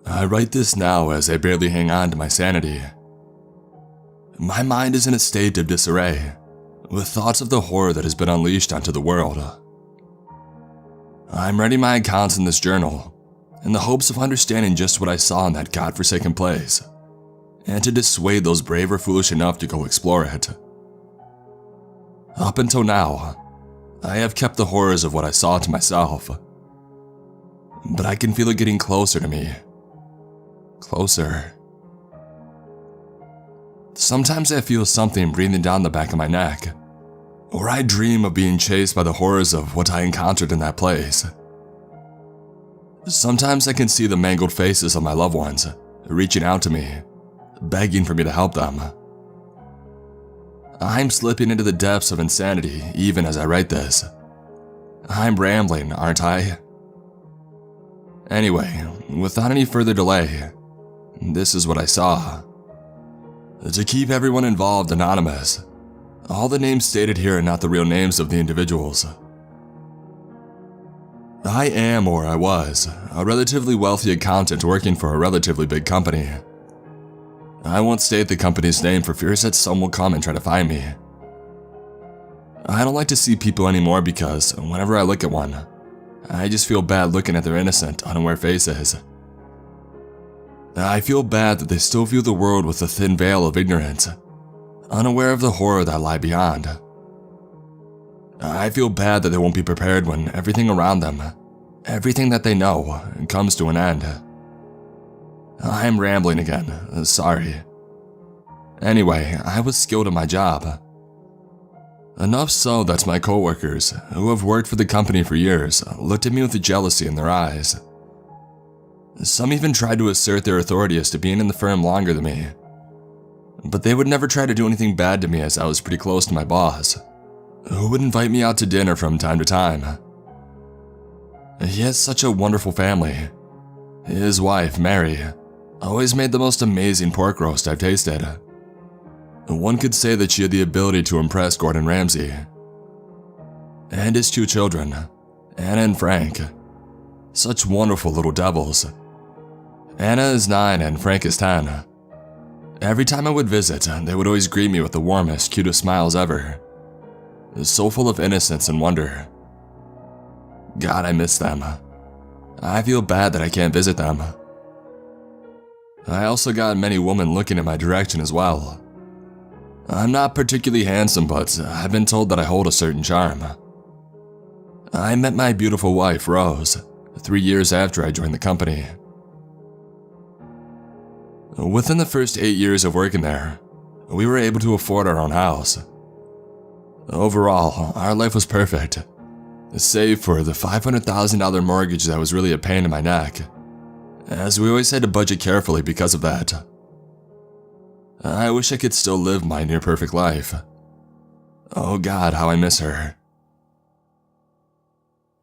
I write this now as I barely hang on to my sanity. My mind is in a state of disarray, with thoughts of the horror that has been unleashed onto the world. I'm writing my accounts in this journal, in the hopes of understanding just what I saw in that godforsaken place, and to dissuade those brave or foolish enough to go explore it. Up until now, I have kept the horrors of what I saw to myself, but I can feel it getting closer to me. Closer. Sometimes I feel something breathing down the back of my neck, or I dream of being chased by the horrors of what I encountered in that place. Sometimes I can see the mangled faces of my loved ones reaching out to me, begging for me to help them. I'm slipping into the depths of insanity even as I write this. I'm rambling, aren't I? Anyway, without any further delay, this is what I saw. To keep everyone involved anonymous, all the names stated here are not the real names of the individuals. I am, or I was, a relatively wealthy accountant working for a relatively big company. I won't state the company's name for fears that some will come and try to find me. I don't like to see people anymore because whenever I look at one, I just feel bad looking at their innocent, unaware faces. I feel bad that they still view the world with a thin veil of ignorance, unaware of the horror that lie beyond. I feel bad that they won't be prepared when everything around them, everything that they know, comes to an end. I'm rambling again, sorry. Anyway, I was skilled at my job. Enough so that my coworkers, who have worked for the company for years, looked at me with jealousy in their eyes. Some even tried to assert their authority as to being in the firm longer than me. But they would never try to do anything bad to me as I was pretty close to my boss, who would invite me out to dinner from time to time. He has such a wonderful family. His wife, Mary, always made the most amazing pork roast I've tasted. One could say that she had the ability to impress Gordon Ramsay. And his two children, Anna and Frank. Such wonderful little devils. Anna is 9 and Frank is 10. Every time I would visit, they would always greet me with the warmest, cutest smiles ever. So full of innocence and wonder. God, I miss them. I feel bad that I can't visit them. I also got many women looking in my direction as well. I'm not particularly handsome, but I've been told that I hold a certain charm. I met my beautiful wife, Rose, 3 years after I joined the company. Within the first 8 years of working there, we were able to afford our own house. Overall, our life was perfect, save for the $500,000 mortgage that was really a pain in my neck, as we always had to budget carefully because of that. I wish I could still live my near-perfect life. Oh God, how I miss her.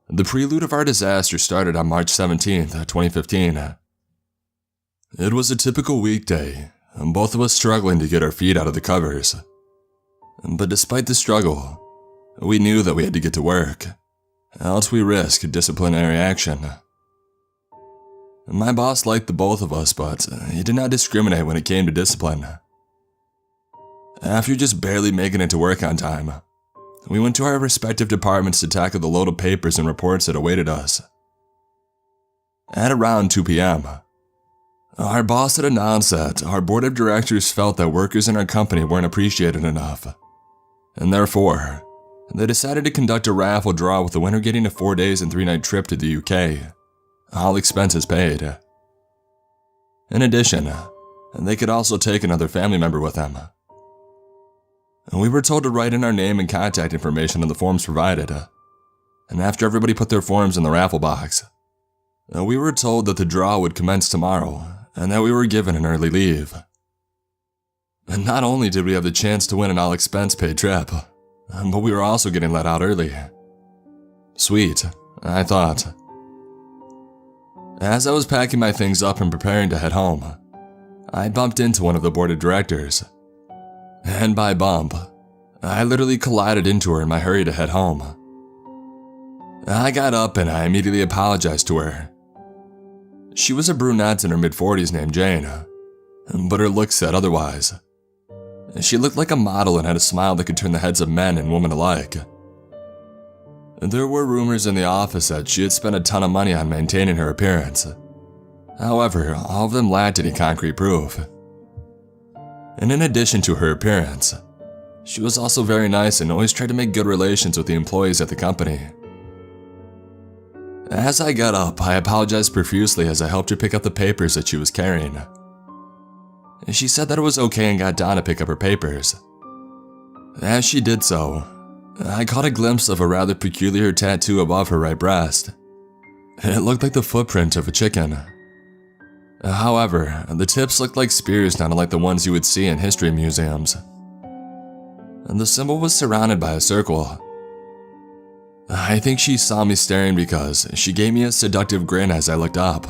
The prelude of our disaster started on March 17th, 2015. It was a typical weekday, and both of us struggling to get our feet out of the covers. But despite the struggle, we knew that we had to get to work, else we risked disciplinary action. My boss liked the both of us, but he did not discriminate when it came to discipline. After just barely making it to work on time, we went to our respective departments to tackle the load of papers and reports that awaited us. At around 2 p.m., our boss had announced that our board of directors felt that workers in our company weren't appreciated enough, and therefore, they decided to conduct a raffle draw with the winner getting a 4 days and 3-night trip to the UK, all expenses paid. In addition, they could also take another family member with them. We were told to write in our name and contact information on the forms provided, and after everybody put their forms in the raffle box, we were told that the draw would commence tomorrow and that we were given an early leave. And not only did we have the chance to win an all-expense-paid trip, but we were also getting let out early. Sweet, I thought. As I was packing my things up and preparing to head home, I bumped into one of the board of directors. And by bump, I literally collided into her in my hurry to head home. I got up and I immediately apologized to her. She was a brunette in her mid-40s named Jane, but her looks said otherwise. She looked like a model and had a smile that could turn the heads of men and women alike. There were rumors in the office that she had spent a ton of money on maintaining her appearance. However, all of them lacked any concrete proof. And in addition to her appearance, she was also very nice and always tried to make good relations with the employees at the company. As I got up, I apologized profusely as I helped her pick up the papers that she was carrying. She said that it was okay and got down to pick up her papers. As she did so, I caught a glimpse of a rather peculiar tattoo above her right breast. It looked like the footprint of a chicken. However, the tips looked like spears, not unlike the ones you would see in history museums. The symbol was surrounded by a circle. I think she saw me staring because she gave me a seductive grin as I looked up.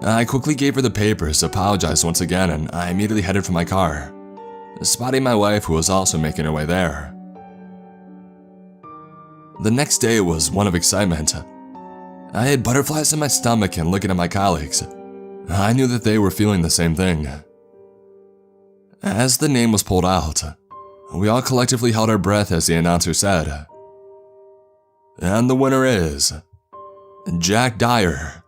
I quickly gave her the papers, apologized once again, and I immediately headed for my car, spotting my wife, who was also making her way there. The next day was one of excitement. I had butterflies in my stomach, and looking at my colleagues, I knew that they were feeling the same thing. As the name was pulled out, we all collectively held our breath as the announcer said, "And the winner is Jack Dyer."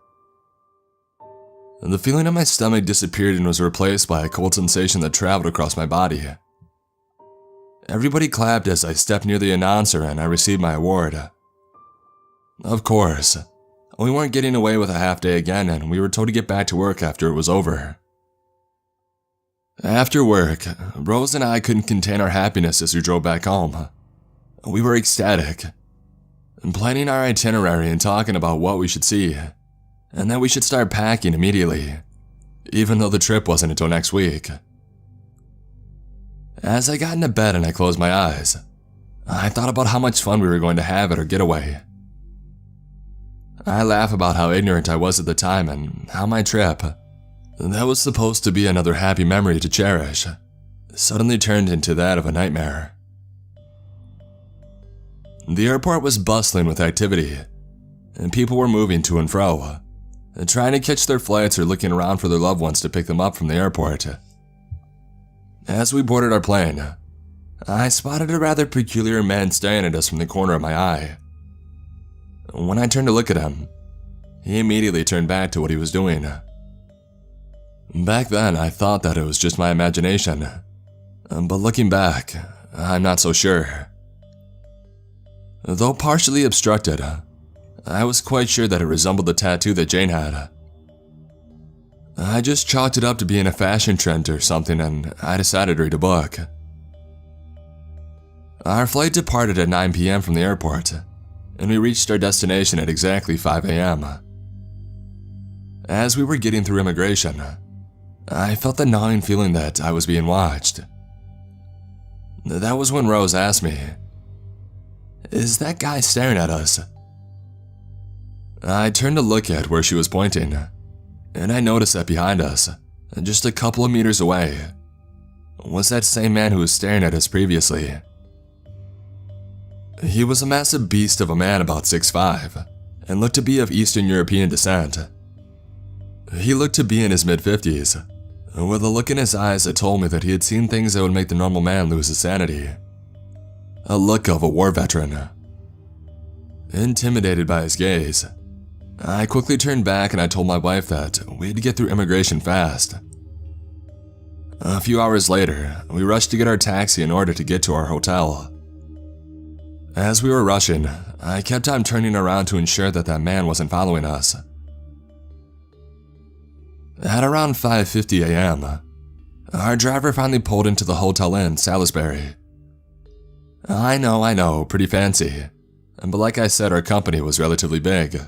The feeling in my stomach disappeared and was replaced by a cold sensation that traveled across my body. Everybody clapped as I stepped near the announcer and I received my award. Of course, we weren't getting away with a half day again, and we were told to get back to work after it was over. After work, Rose and I couldn't contain our happiness as we drove back home. We were ecstatic, planning our itinerary and talking about what we should see, and that we should start packing immediately, even though the trip wasn't until next week. As I got into bed and I closed my eyes, I thought about how much fun we were going to have at our getaway. I laugh about how ignorant I was at the time and how my trip, that was supposed to be another happy memory to cherish, suddenly turned into that of a nightmare. The airport was bustling with activity, and people were moving to and fro, trying to catch their flights or looking around for their loved ones to pick them up from the airport. As we boarded our plane, I spotted a rather peculiar man staring at us from the corner of my eye. When I turned to look at him, he immediately turned back to what he was doing. Back then, I thought that it was just my imagination, but looking back, I'm not so sure. Though partially obstructed, I was quite sure that it resembled the tattoo that Jane had. I just chalked it up to being a fashion trend or something, and I decided to read a book. Our flight departed at 9 p.m. from the airport, and we reached our destination at exactly 5 a.m. As we were getting through immigration, I felt the gnawing feeling that I was being watched. That was when Rose asked me, "Is that guy staring at us?" I turned to look at where she was pointing, and I noticed that behind us, just a couple of meters away, was that same man who was staring at us previously. He was a massive beast of a man about 6'5", and looked to be of Eastern European descent. He looked to be in his mid-50s, with a look in his eyes that told me that he had seen things that would make the normal man lose his sanity. A look of a war veteran. Intimidated by his gaze, I quickly turned back and I told my wife that we had to get through immigration fast. A few hours later, we rushed to get our taxi in order to get to our hotel. As we were rushing, I kept on turning around to ensure that that man wasn't following us. At around 5:50 a.m., our driver finally pulled into the Hotel Inn, Salisbury. I know, pretty fancy, but like I said, our company was relatively big.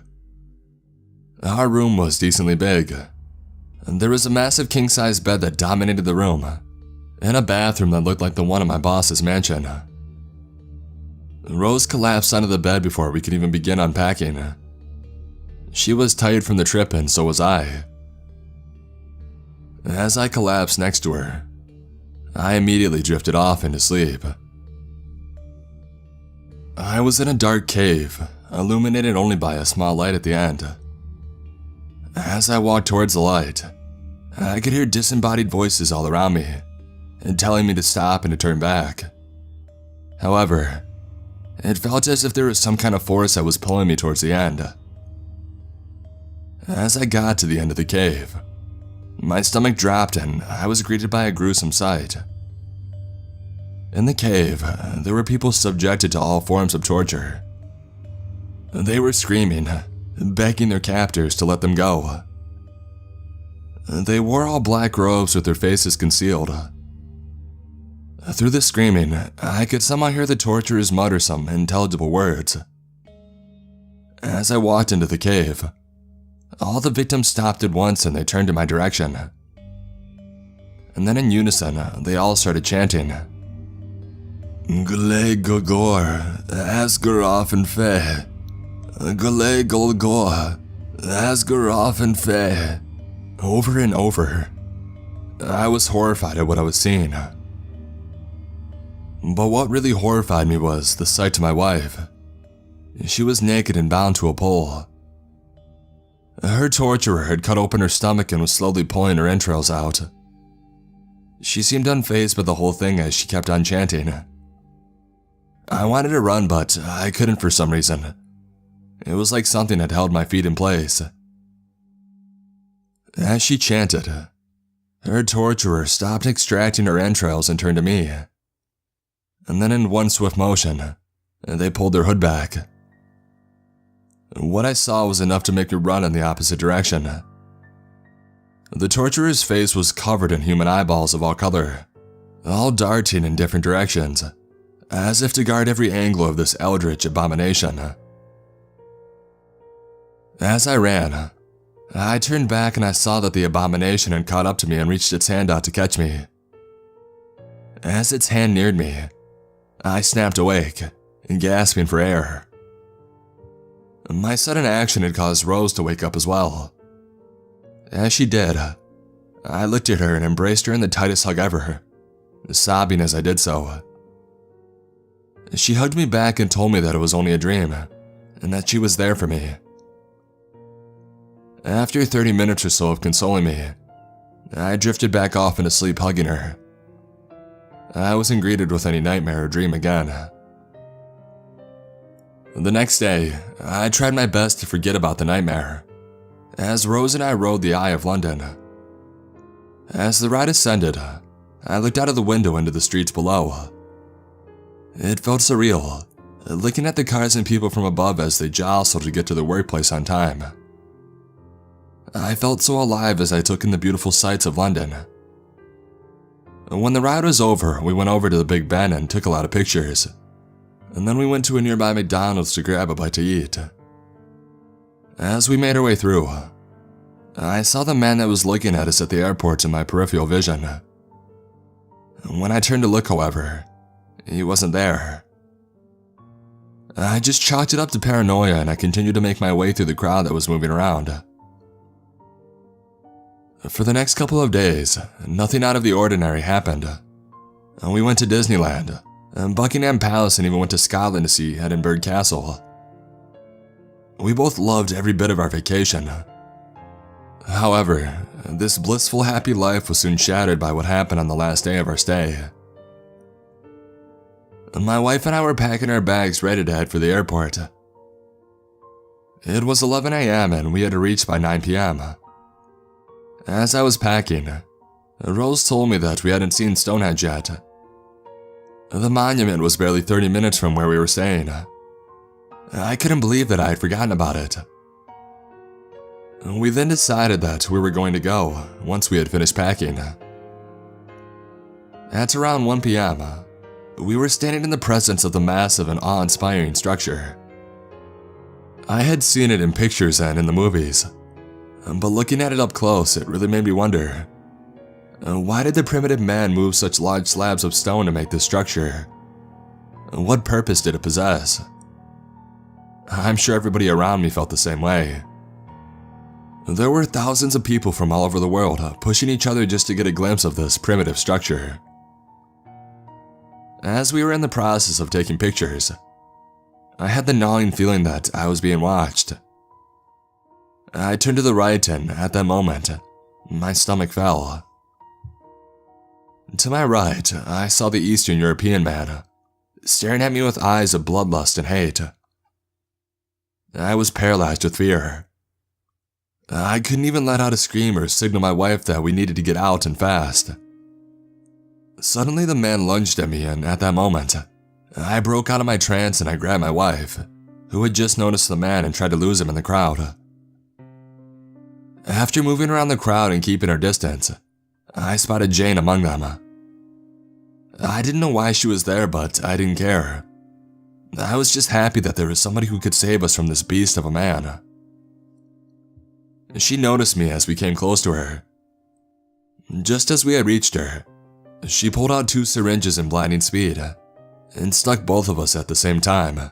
Our room was decently big. There was a massive king-size bed that dominated the room, and a bathroom that looked like the one in my boss's mansion. Rose collapsed onto the bed before we could even begin unpacking. She was tired from the trip, and so was I. As I collapsed next to her, I immediately drifted off into sleep. I was in a dark cave, illuminated only by a small light at the end. As I walked towards the light, I could hear disembodied voices all around me, telling me to stop and to turn back. However, it felt as if there was some kind of force that was pulling me towards the end. As I got to the end of the cave, my stomach dropped and I was greeted by a gruesome sight. In the cave, there were people subjected to all forms of torture. They were screaming, begging their captors to let them go. They wore all black robes with their faces concealed. Through the screaming, I could somehow hear the torturers mutter some unintelligible words. As I walked into the cave, all the victims stopped at once and they turned in my direction. And then in unison, they all started chanting, "Gule Gogor, Asgaroth and Fe. Gule Golgor, Asgaroth and Fe," over and over. I was horrified at what I was seeing. But what really horrified me was the sight to my wife. She was naked and bound to a pole. Her torturer had cut open her stomach and was slowly pulling her entrails out. She seemed unfazed by the whole thing as she kept on chanting. I wanted to run, but I couldn't for some reason. It was like something had held my feet in place. As she chanted, her torturer stopped extracting her entrails and turned to me. And then in one swift motion, they pulled their hood back. What I saw was enough to make me run in the opposite direction. The torturer's face was covered in human eyeballs of all color, all darting in different directions, as if to guard every angle of this eldritch abomination. As I ran, I turned back and I saw that the abomination had caught up to me and reached its hand out to catch me. As its hand neared me, I snapped awake, gasping for air. My sudden action had caused Rose to wake up as well. As she did, I looked at her and embraced her in the tightest hug ever, sobbing as I did so. She hugged me back and told me that it was only a dream, and that she was there for me. After 30 minutes or so of consoling me, I drifted back off into sleep hugging her. I wasn't greeted with any nightmare or dream again. The next day, I tried my best to forget about the nightmare, as Rose and I rode the Eye of London. As the ride ascended, I looked out of the window into the streets below. It felt surreal, looking at the cars and people from above as they jostled to get to their workplace on time. I felt so alive as I took in the beautiful sights of London. When the ride was over, we went over to the Big Ben and took a lot of pictures. And then we went to a nearby McDonald's to grab a bite to eat. As we made our way through, I saw the man that was looking at us at the airport in my peripheral vision. When I turned to look, however, he wasn't there. I just chalked it up to paranoia and I continued to make my way through the crowd that was moving around. For the next couple of days, nothing out of the ordinary happened. We went to Disneyland, Buckingham Palace, and even went to Scotland to see Edinburgh Castle. We both loved every bit of our vacation. However, this blissful, happy life was soon shattered by what happened on the last day of our stay. My wife and I were packing our bags ready to head for the airport. It was 11 a.m. and we had to reach by 9 p.m. As I was packing, Rose told me that we hadn't seen Stonehenge yet. The monument was barely 30 minutes from where we were staying. I couldn't believe that I had forgotten about it. We then decided that we were going to go once we had finished packing. At around 1 p.m., we were standing in the presence of the massive and awe-inspiring structure. I had seen it in pictures and in the movies, but looking at it up close, it really made me wonder, why did the primitive man move such large slabs of stone to make this structure? What purpose did it possess? I'm sure everybody around me felt the same way. There were thousands of people from all over the world pushing each other just to get a glimpse of this primitive structure. As we were in the process of taking pictures, I had the gnawing feeling that I was being watched. I turned to the right, and at that moment, my stomach fell. To my right, I saw the Eastern European man, staring at me with eyes of bloodlust and hate. I was paralyzed with fear. I couldn't even let out a scream or signal my wife that we needed to get out and fast. Suddenly the man lunged at me, and at that moment, I broke out of my trance and I grabbed my wife, who had just noticed the man and tried to lose him in the crowd. After moving around the crowd and keeping her distance, I spotted Jane among them. I didn't know why she was there, but I didn't care. I was just happy that there was somebody who could save us from this beast of a man. She noticed me as we came close to her. Just as we had reached her, she pulled out 2 syringes in blinding speed and stuck both of us at the same time.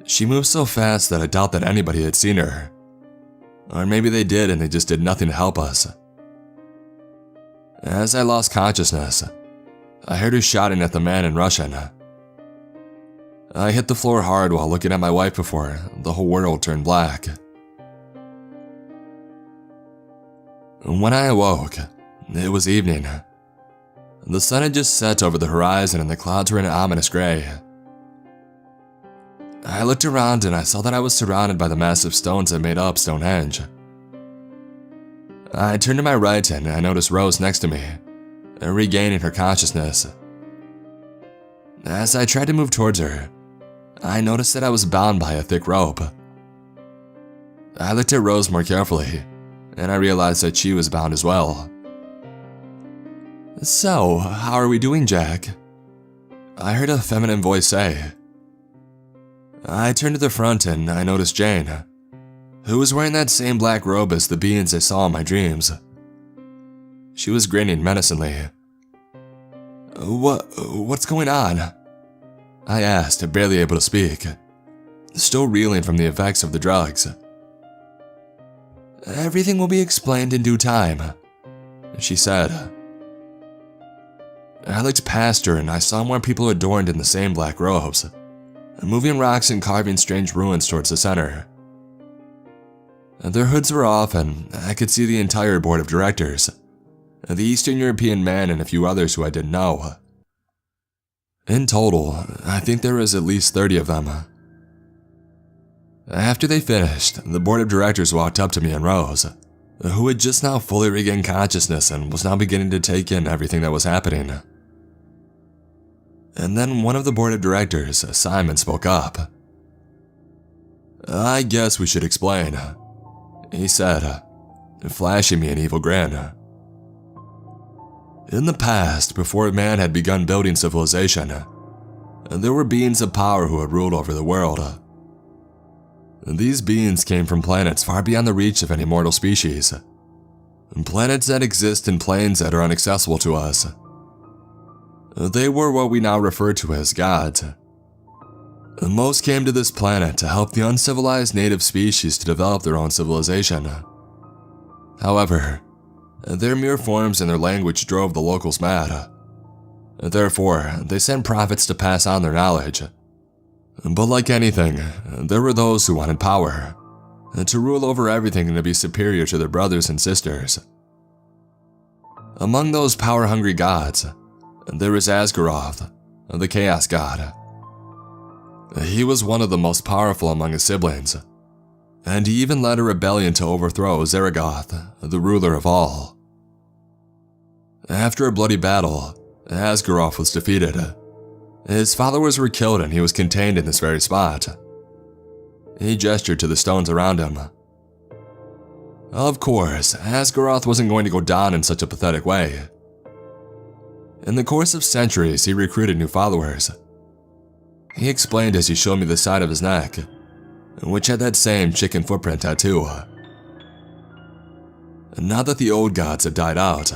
She moved so fast that I doubt that anybody had seen her. Or maybe they did and they just did nothing to help us. As I lost consciousness, I heard her shouting at the man in Russian. I hit the floor hard while looking at my wife before the whole world turned black. When I awoke, it was evening. The sun had just set over the horizon and the clouds were in an ominous gray. I looked around and I saw that I was surrounded by the massive stones that made up Stonehenge. I turned to my right and I noticed Rose next to me, regaining her consciousness. As I tried to move towards her, I noticed that I was bound by a thick rope. I looked at Rose more carefully, and I realized that she was bound as well. "So, how are we doing, Jack?" I heard a feminine voice say. I turned to the front and I noticed Jane, who was wearing that same black robe as the beings I saw in my dreams. She was grinning menacingly. What's going on?" I asked, barely able to speak, still reeling from the effects of the drugs. "Everything will be explained in due time," she said. I looked past her and I saw more people adorned in the same black robes, moving rocks and carving strange ruins towards the center. Their hoods were off and I could see the entire board of directors, the Eastern European man and a few others who I didn't know. In total, I think there was at least 30 of them. After they finished, the board of directors walked up to me and Rose, who had just now fully regained consciousness and was now beginning to take in everything that was happening. And then one of the board of directors, Simon, spoke up. "I guess we should explain," he said, flashing me an evil grin. In the past, before man had begun building civilization, there were beings of power who had ruled over the world. These beings came from planets far beyond the reach of any mortal species, planets that exist in planes that are inaccessible to us. They were what we now refer to as gods. Most came to this planet to help the uncivilized native species to develop their own civilization. However, their mere forms and their language drove the locals mad. Therefore, they sent prophets to pass on their knowledge. But like anything, there were those who wanted power, to rule over everything and to be superior to their brothers and sisters. Among those power-hungry gods, there was Asgaroth, the Chaos God. He was one of the most powerful among his siblings, and he even led a rebellion to overthrow Zaragoth, the ruler of all. After a bloody battle, Asgaroth was defeated. His followers were killed and he was contained in this very spot. He gestured to the stones around him. Of course, Asgaroth wasn't going to go down in such a pathetic way. In the course of centuries, he recruited new followers. He explained as he showed me the side of his neck, which had that same chicken footprint tattoo. Now that the old gods have died out,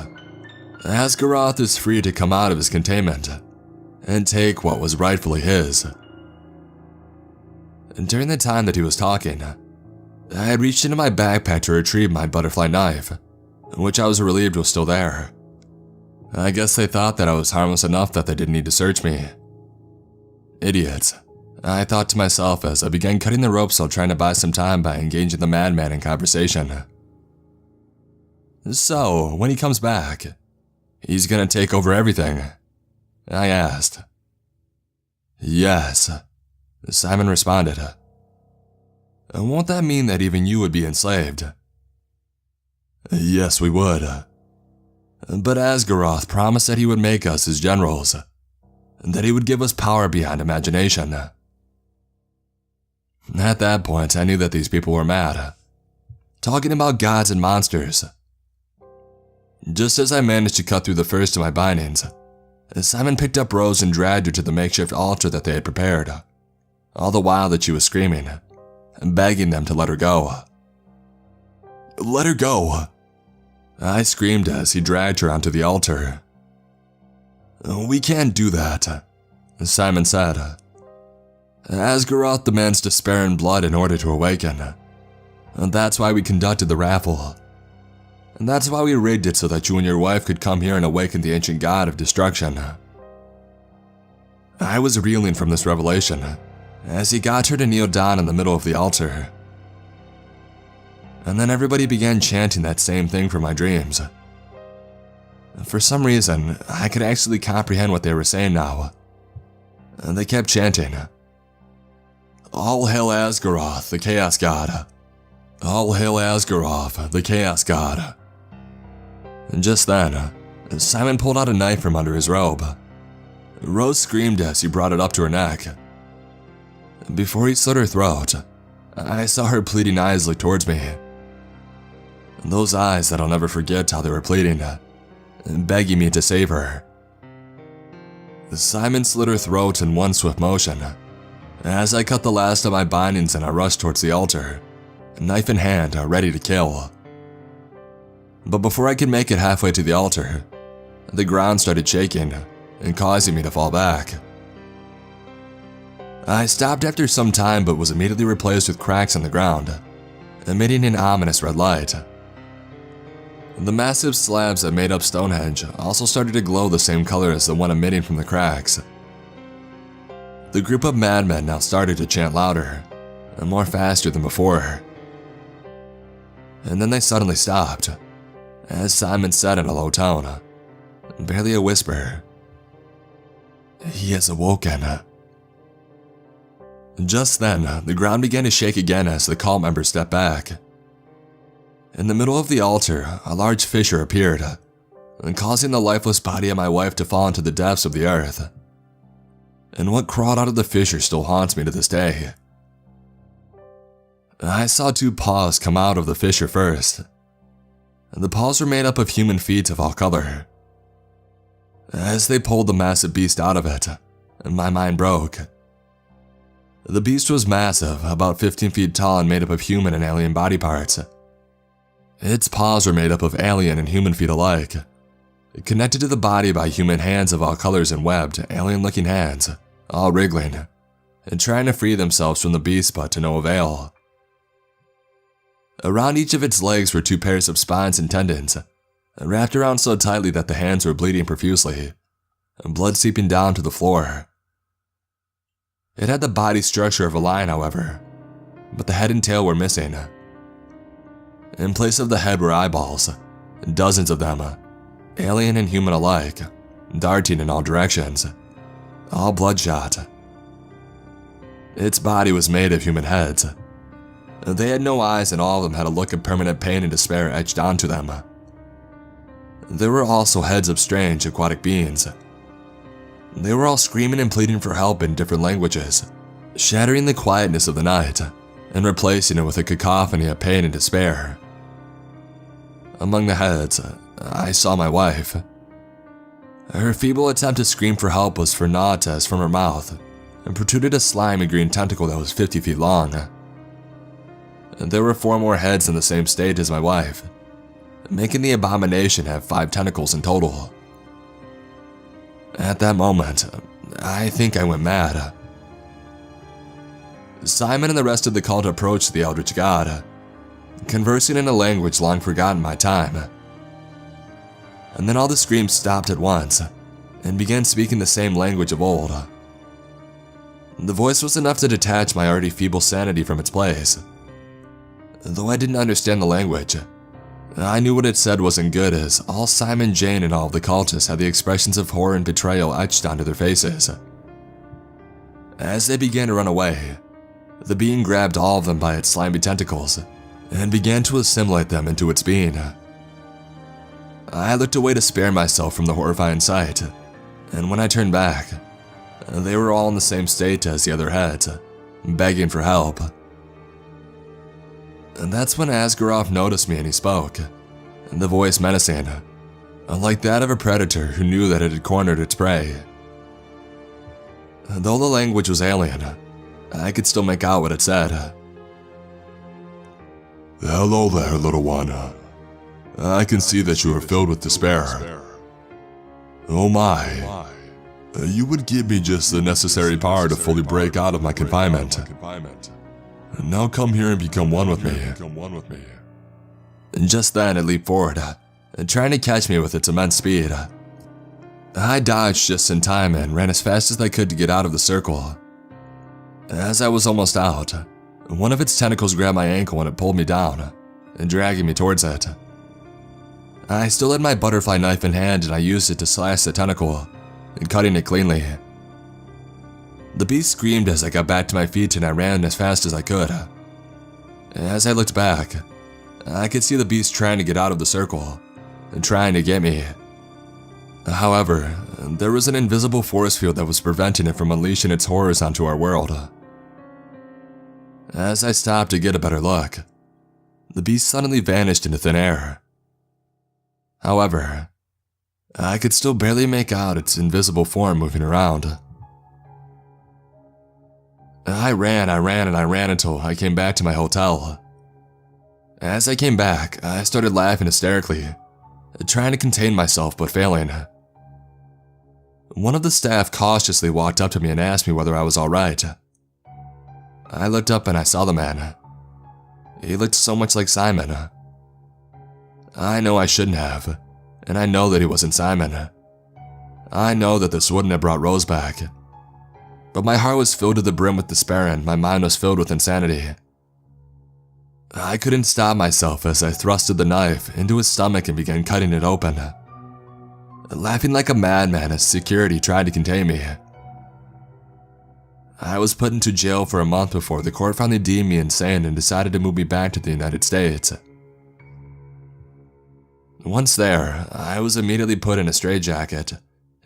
Asgaroth is free to come out of his containment and take what was rightfully his. During the time that he was talking, I had reached into my backpack to retrieve my butterfly knife, which I was relieved was still there. I guess they thought that I was harmless enough that they didn't need to search me. Idiots. I thought to myself as I began cutting the ropes while trying to buy some time by engaging the madman in conversation. "So, when he comes back, he's gonna take over everything?" I asked. "Yes," Simon responded. "Won't that mean that even you would be enslaved?" "Yes, we would. But Asgaroth promised that he would make us his generals, and that he would give us power beyond imagination." At that point, I knew that these people were mad, talking about gods and monsters. Just as I managed to cut through the first of my bindings, Simon picked up Rose and dragged her to the makeshift altar that they had prepared, all the while that she was screaming, begging them to let her go. "Let her go!" I screamed as he dragged her onto the altar. "We can't do that," Simon said. "Asgaroth demands despair and blood in order to awaken. And that's why we conducted the raffle. And that's why we rigged it so that you and your wife could come here and awaken the ancient god of destruction." I was reeling from this revelation as he got her to kneel down in the middle of the altar. And then everybody began chanting that same thing from my dreams. For some reason, I could actually comprehend what they were saying now. They kept chanting, "All hail Asgaroth, the Chaos God. All hail Asgaroth, the Chaos God." And just then, Simon pulled out a knife from under his robe. Rose screamed as he brought it up to her neck. Before he slit her throat, I saw her pleading eyes look towards me. Those eyes that I'll never forget how they were pleading, begging me to save her. Simon slit her throat in one swift motion. As I cut the last of my bindings and I rushed towards the altar, knife in hand, ready to kill. But before I could make it halfway to the altar, the ground started shaking and causing me to fall back. I stopped after some time but was immediately replaced with cracks in the ground, emitting an ominous red light. The massive slabs that made up Stonehenge also started to glow the same color as the one emitting from the cracks. The group of madmen now started to chant louder and more faster than before. And then they suddenly stopped, as Simon said in a low tone, barely a whisper, "He has awoken." Just then, the ground began to shake again as the cult members stepped back. In the middle of the altar, a large fissure appeared, causing the lifeless body of my wife to fall into the depths of the earth. And what crawled out of the fissure still haunts me to this day. I saw two paws come out of the fissure first. The paws were made up of human feet of all color. As they pulled the massive beast out of it, my mind broke. The beast was massive, about 15 feet tall and made up of human and alien body parts. Its paws were made up of alien and human feet alike, connected to the body by human hands of all colors and webbed, alien-looking hands, all wriggling, and trying to free themselves from the beast but to no avail. Around each of its legs were two pairs of spines and tendons, wrapped around so tightly that the hands were bleeding profusely, and blood seeping down to the floor. It had the body structure of a lion, however, but the head and tail were missing. In place of the head were eyeballs, dozens of them, alien and human alike, darting in all directions, all bloodshot. Its body was made of human heads. They had no eyes and all of them had a look of permanent pain and despair etched onto them. There were also heads of strange aquatic beings. They were all screaming and pleading for help in different languages, shattering the quietness of the night and replacing it with a cacophony of pain and despair. Among the heads, I saw my wife. Her feeble attempt to scream for help was for naught as from her mouth and protruded a slimy green tentacle that was 50 feet long. There were 4 more heads in the same state as my wife, making the abomination have 5 tentacles in total. At that moment, I think I went mad. Simon and the rest of the cult approached the eldritch god, conversing in a language long forgotten by time. And then all the screams stopped at once and began speaking the same language of old. The voice was enough to detach my already feeble sanity from its place. Though I didn't understand the language, I knew what it said wasn't good, as all Simon, Jane, and all of the cultists had the expressions of horror and betrayal etched onto their faces. As they began to run away, the being grabbed all of them by its slimy tentacles and began to assimilate them into its being. I looked away to spare myself from the horrifying sight, and when I turned back, they were all in the same state as the other heads, begging for help. And that's when Asgaroth noticed me and he spoke, the voice menacing, like that of a predator who knew that it had cornered its prey. Though the language was alien, I could still make out what it said. Hello there, little one. I can see that you are filled with despair. Oh my. You would give me just the necessary power to fully break out of my confinement. Now come here and become one with me. And just then it leaped forward, trying to catch me with its immense speed. I dodged just in time and ran as fast as I could to get out of the circle. As I was almost out, one of its tentacles grabbed my ankle and it pulled me down, dragging me towards it. I still had my butterfly knife in hand and I used it to slash the tentacle, cutting it cleanly. The beast screamed as I got back to my feet and I ran as fast as I could. As I looked back, I could see the beast trying to get out of the circle, and trying to get me. However, there was an invisible force field that was preventing it from unleashing its horrors onto our world. As I stopped to get a better look, the beast suddenly vanished into thin air. However, I could still barely make out its invisible form moving around. I ran until I came back to my hotel. As I came back, I started laughing hysterically, trying to contain myself but failing. One of the staff cautiously walked up to me and asked me whether I was alright. I looked up and I saw the man. He looked so much like Simon. I know I shouldn't have, and I know that he wasn't Simon. I know that this wouldn't have brought Rose back. But my heart was filled to the brim with despair and my mind was filled with insanity. I couldn't stop myself as I thrusted the knife into his stomach and began cutting it open, laughing like a madman as security tried to contain me. I was put into jail for a month before the court finally deemed me insane and decided to move me back to the United States. Once there, I was immediately put in a straitjacket,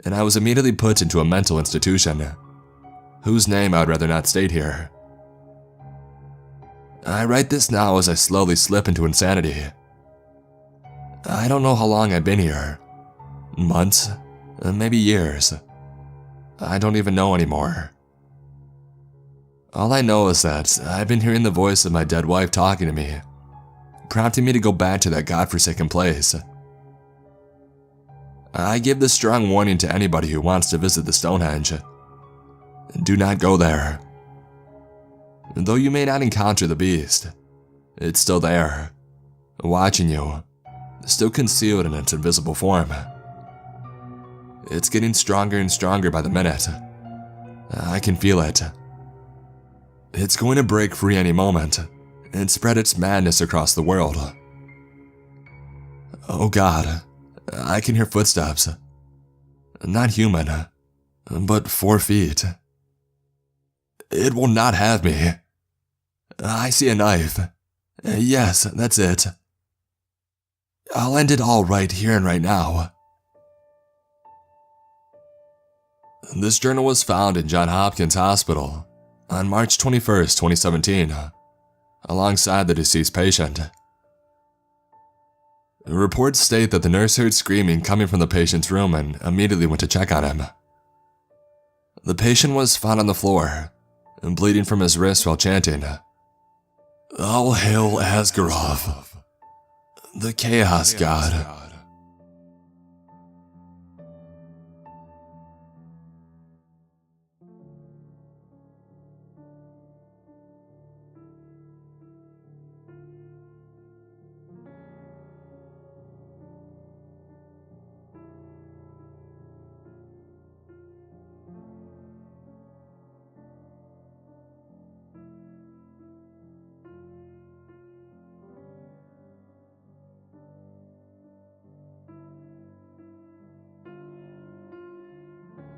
and I was immediately put into a mental institution, whose name I would rather not state here. I write this now as I slowly slip into insanity. I don't know how long I've been here. Months, maybe years. I don't even know anymore. All I know is that I've been hearing the voice of my dead wife talking to me, prompting me to go back to that godforsaken place. I give this strong warning to anybody who wants to visit the Stonehenge. Do not go there. Though you may not encounter the beast, it's still there, watching you, still concealed in its invisible form. It's getting stronger and stronger by the minute. I can feel it. It's going to break free any moment and spread its madness across the world. Oh God, I can hear footsteps. Not human, but 4 feet. It will not have me. I see a knife. Yes, that's it. I'll end it all right here and right now. This journal was found in Johns Hopkins Hospital on March 21st, 2017, alongside the deceased patient. Reports state that the nurse heard screaming coming from the patient's room and immediately went to check on him. The patient was found on the floor, bleeding from his wrist while chanting, "All hail Asgaroth, the Chaos God."